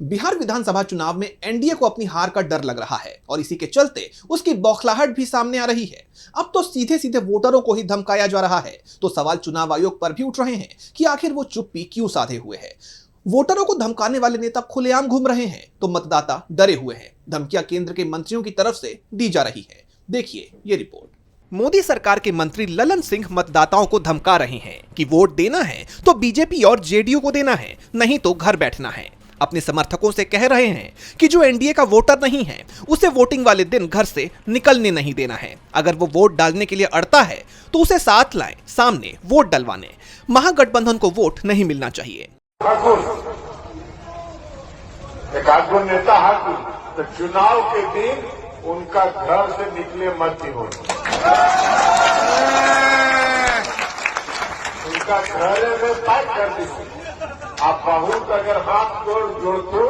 बिहार विधानसभा चुनाव में एनडीए को अपनी हार का डर लग रहा है और इसी के चलते उसकी बौखलाहट भी सामने आ रही है। अब तो सीधे सीधे वोटरों को ही धमकाया जा रहा है। तो सवाल चुनाव आयोग पर भी उठ रहे हैं कि आखिर वो चुप्पी क्यों साधे हुए है। वोटरों को धमकाने वाले नेता खुलेआम घूम रहे हैं तो मतदाता डरे हुए हैं। धमकियां केंद्र के मंत्रियों की तरफ से दी जा रही है। देखिए ये रिपोर्ट। मोदी सरकार के मंत्री ललन सिंह मतदाताओं को धमका रहे हैं कि वोट देना है तो बीजेपी और जेडीयू को देना है, नहीं तो घर बैठना है। अपने समर्थकों से कह रहे हैं कि जो एनडीए का वोटर नहीं है उसे वोटिंग वाले दिन घर से निकलने नहीं देना है। अगर वो वोट डालने के लिए अड़ता है तो उसे साथ लाएं, सामने वोट डलवाने। महागठबंधन को वोट नहीं मिलना चाहिए। एक आदमी नेता है तो चुनाव के दिन उनका घर से निकले मत ही हो। उनका घर में पैक कर दीजिए। आप बहुत अगर हाथ जोड़तो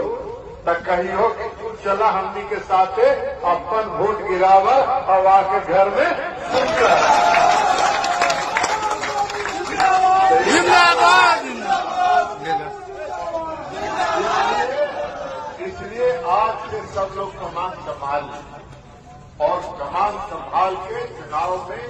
तो कही हो कि तू चला हमनी के साथ अपन वोट गिरावा और आके घर में इसलिए आज से सब लोग कमान संभाल लें और कमान संभाल के चुनाव में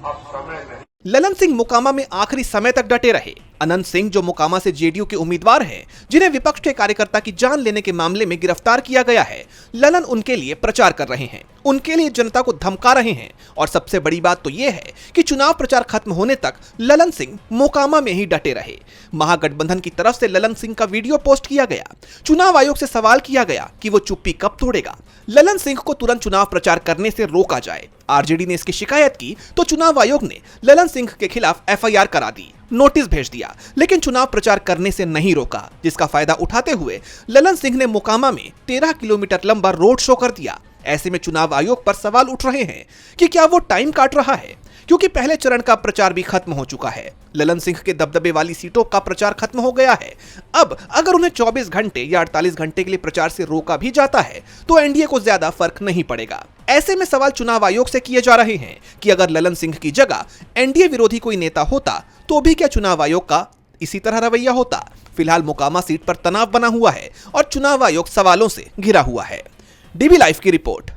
अब समय नहीं। ललन सिंह मोकामा में आखिरी समय तक डटे रहे। अनंत सिंह जो मोकामा से जेडीयू के उम्मीदवार हैं, जिन्हें विपक्ष के कार्यकर्ता की जान लेने के मामले में गिरफ्तार किया गया है, ललन उनके लिए प्रचार कर रहे हैं, उनके लिए जनता को धमका रहे हैं। और सबसे बड़ी बात तो यह है कि चुनाव प्रचार खत्म होने तक ललन सिंह मोकामा में ही डटे रहे। महागठबंधन की तरफ से ललन सिंह का वीडियो पोस्ट किया गया। चुनाव आयोग से सवाल किया गया कि वो चुप्पी कब तोड़ेगा। ललन सिंह को तुरंत चुनाव प्रचार करने से रोका जाए। आरजेडी ने इसकी शिकायत की तो चुनाव आयोग ने ललन सिंह के खिलाफ एफआईआर करा दी, नोटिस भेज दिया, लेकिन चुनाव प्रचार करने से नहीं रोका। जिसका फायदा उठाते हुए ललन सिंह ने मोकामा में 13 किलोमीटर लंबा रोड शो कर दिया। ऐसे में चुनाव आयोग पर सवाल उठ रहे हैं कि क्या वो टाइम काट रहा है, क्योंकि पहले चरण का प्रचार भी खत्म हो चुका है। ललन सिंह के दबदबे वाली सीटों का प्रचार खत्म हो गया है। अब अगर उन्हें 24 घंटे या 48 घंटे के लिए प्रचार से रोका भी जाता है तो एनडीए को ज्यादा फर्क नहीं पड़ेगा। ऐसे में सवाल चुनाव आयोग से किए जा रहे हैं कि अगर ललन सिंह की जगह एनडीए विरोधी कोई नेता होता तो भी क्या चुनाव आयोग का इसी तरह रवैया होता। फिलहाल मोकामा सीट पर तनाव बना हुआ है और चुनाव आयोग सवालों से घिरा हुआ है। डीबी लाइव की रिपोर्ट।